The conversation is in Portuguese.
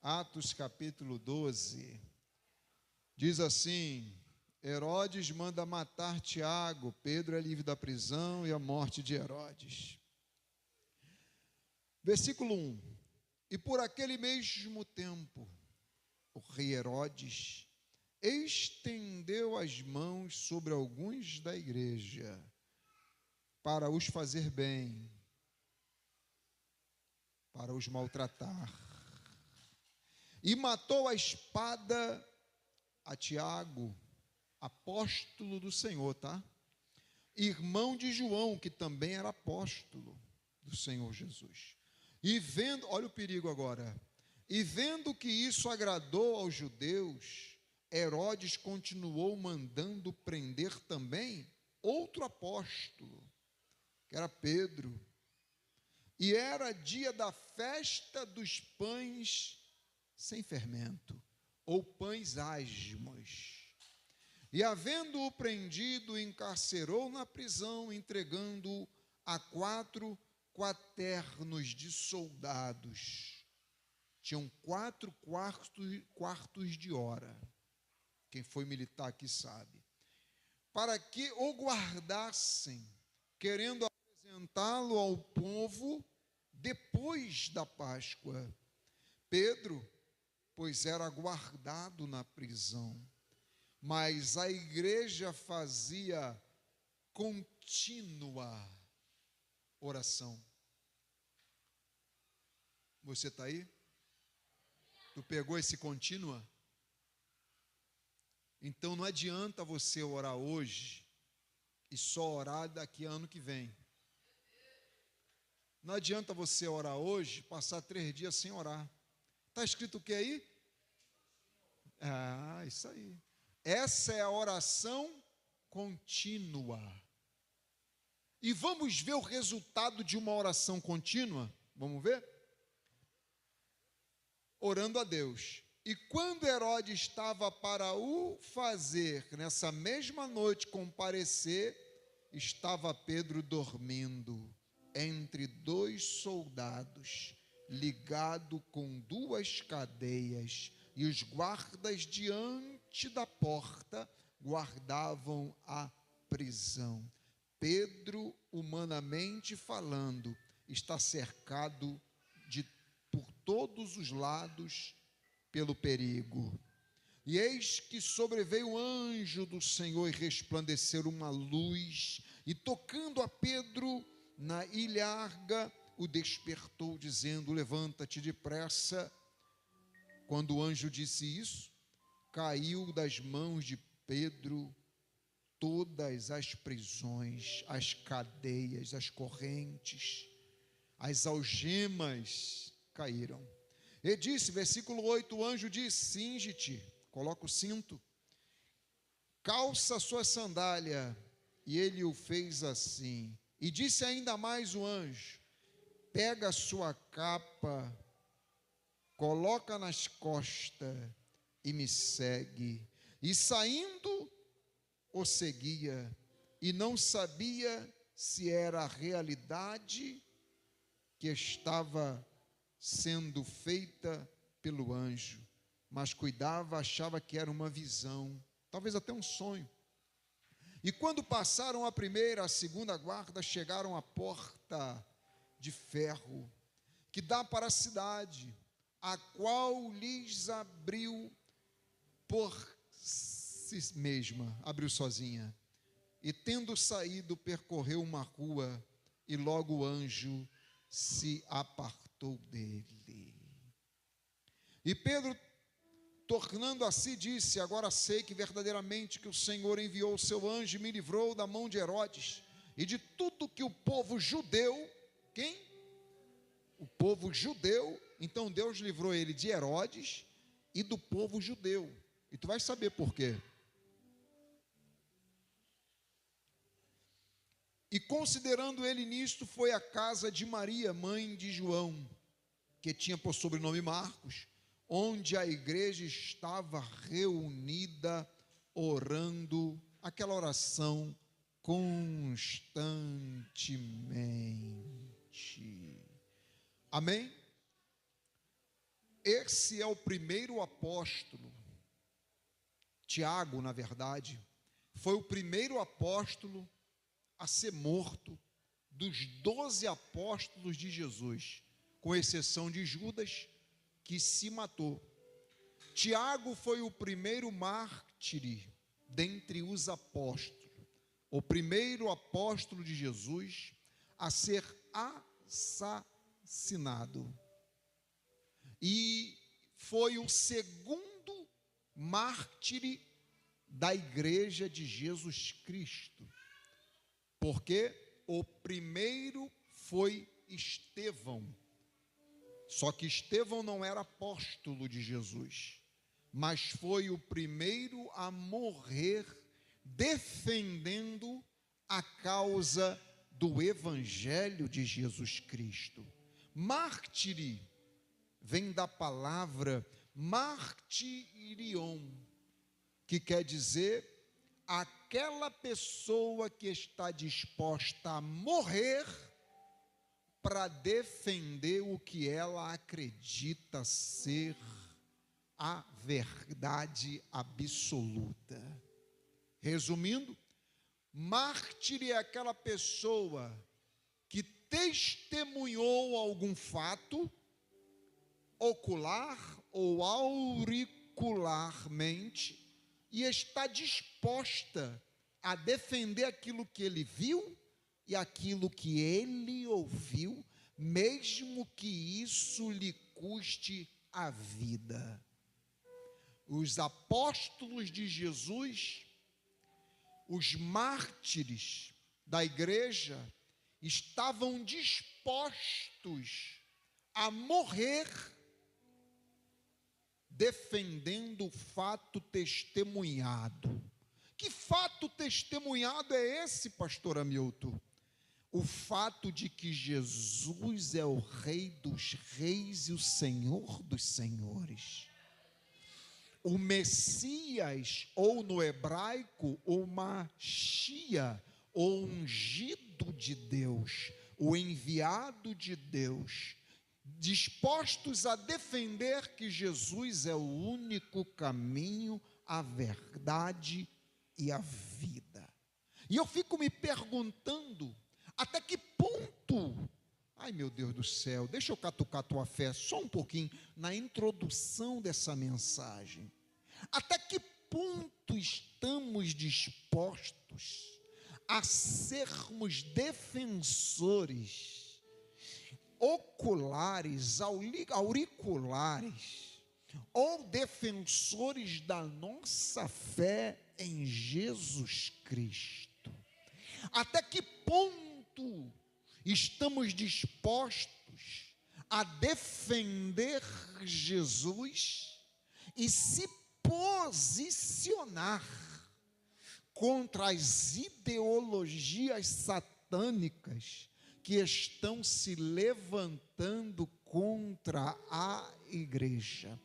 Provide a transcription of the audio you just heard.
Atos capítulo 12, diz assim: Herodes manda matar Tiago, Pedro é livre da prisão e a morte de Herodes. Versículo 1: E por aquele mesmo tempo, o rei Herodes estendeu as mãos sobre alguns da igreja, para os fazer bem, para os maltratar, e matou a espada a Tiago, apóstolo do Senhor, tá? Irmão de João, que também era apóstolo do Senhor Jesus. E vendo, olha o perigo agora, e vendo que isso agradou aos judeus, Herodes continuou mandando prender também outro apóstolo, que era Pedro. E era dia da festa dos pães sem fermento, ou pães asmos. E havendo-o prendido, encarcerou na prisão, entregando-o a 4 quaternos de soldados. Tinham 4 quartos de hora. Quem foi militar aqui sabe. Para que o guardassem, querendo apresentá-lo ao povo depois da Páscoa. Pedro, pois era guardado na prisão, mas a igreja fazia contínua oração. Você está aí? Tu pegou esse contínua? Então não adianta você orar hoje e só orar daqui a ano que vem. Não adianta você orar hoje, passar 3 dias sem orar. Está escrito o que aí? Ah, isso aí. Essa é a oração contínua. E vamos ver o resultado de uma oração contínua? Vamos ver? Orando a Deus. E quando Herodes estava para o fazer, nessa mesma noite comparecer, estava Pedro dormindo entre 2 soldados, ligado com 2 cadeias, e os guardas diante da porta guardavam a prisão. Pedro, humanamente falando, está cercado por todos os lados pelo perigo. E eis que sobreveio o anjo do Senhor e resplandeceu uma luz, e tocando a Pedro na ilharga, o despertou, dizendo: levanta-te depressa. Quando o anjo disse isso, caiu das mãos de Pedro todas as prisões, as cadeias, as correntes, as algemas caíram. E disse, versículo 8, o anjo disse: cinge-te, coloca o cinto, calça a sua sandália. E ele o fez assim. E disse ainda mais o anjo: pega a sua capa, coloca nas costas e me segue. E saindo, o seguia, e não sabia se era a realidade que estava sendo feita pelo anjo, mas cuidava, achava que era uma visão, talvez até um sonho. E quando passaram a primeira, a segunda guarda, chegaram à porta de ferro que dá para a cidade, a qual lhes abriu por si mesma, abriu sozinha. E tendo saído, percorreu uma rua, e logo o anjo se apartou dele. E Pedro, tornando a si, disse: agora sei que verdadeiramente que o Senhor enviou o seu anjo e me livrou da mão de Herodes e de tudo que o povo judeu, quem? O povo judeu. Então Deus livrou ele de Herodes e do povo judeu. E tu vai saber por quê. E considerando ele nisto, foi à casa de Maria, mãe de João, que tinha por sobrenome Marcos, onde a igreja estava reunida, orando aquela oração constantemente. Amém? esse é o primeiro apóstolo. Tiago, na verdade, foi o primeiro apóstolo a ser morto dos 12 apóstolos de Jesus, com exceção de Judas, que se matou. Tiago foi o primeiro mártir dentre os apóstolos, o primeiro apóstolo de Jesus a ser assassinado. E foi o segundo mártir da igreja de Jesus Cristo, porque o primeiro foi Estevão. Só que Estevão não era apóstolo de Jesus, mas foi o primeiro a morrer defendendo a causa do Evangelho de Jesus Cristo. Mártir vem da palavra martirion, que quer dizer aquela pessoa que está disposta a morrer para defender o que ela acredita ser a verdade absoluta. Resumindo, mártir é aquela pessoa que testemunhou algum fato, ocular ou auricularmente, e está disposta a defender aquilo que ele viu e aquilo que ele ouviu, mesmo que isso lhe custe a vida. Os apóstolos de Jesus, os mártires da igreja, estavam dispostos a morrer defendendo o fato testemunhado. Que fato testemunhado é esse, pastor Hamilton? O fato de que Jesus é o Rei dos Reis e o Senhor dos Senhores. O Messias, ou no hebraico, o Machia, o ungido de Deus, o enviado de Deus, dispostos a defender que Jesus é o único caminho, a verdade e a vida. E eu fico me perguntando, até que ponto, ai meu Deus do céu, deixa eu catucar tua fé só um pouquinho, na introdução dessa mensagem, até que ponto estamos dispostos a sermos defensores oculares, auriculares, ou defensores da nossa fé em Jesus Cristo? Até que ponto estamos dispostos a defender Jesus e se posicionar contra as ideologias satânicas que estão se levantando contra a igreja?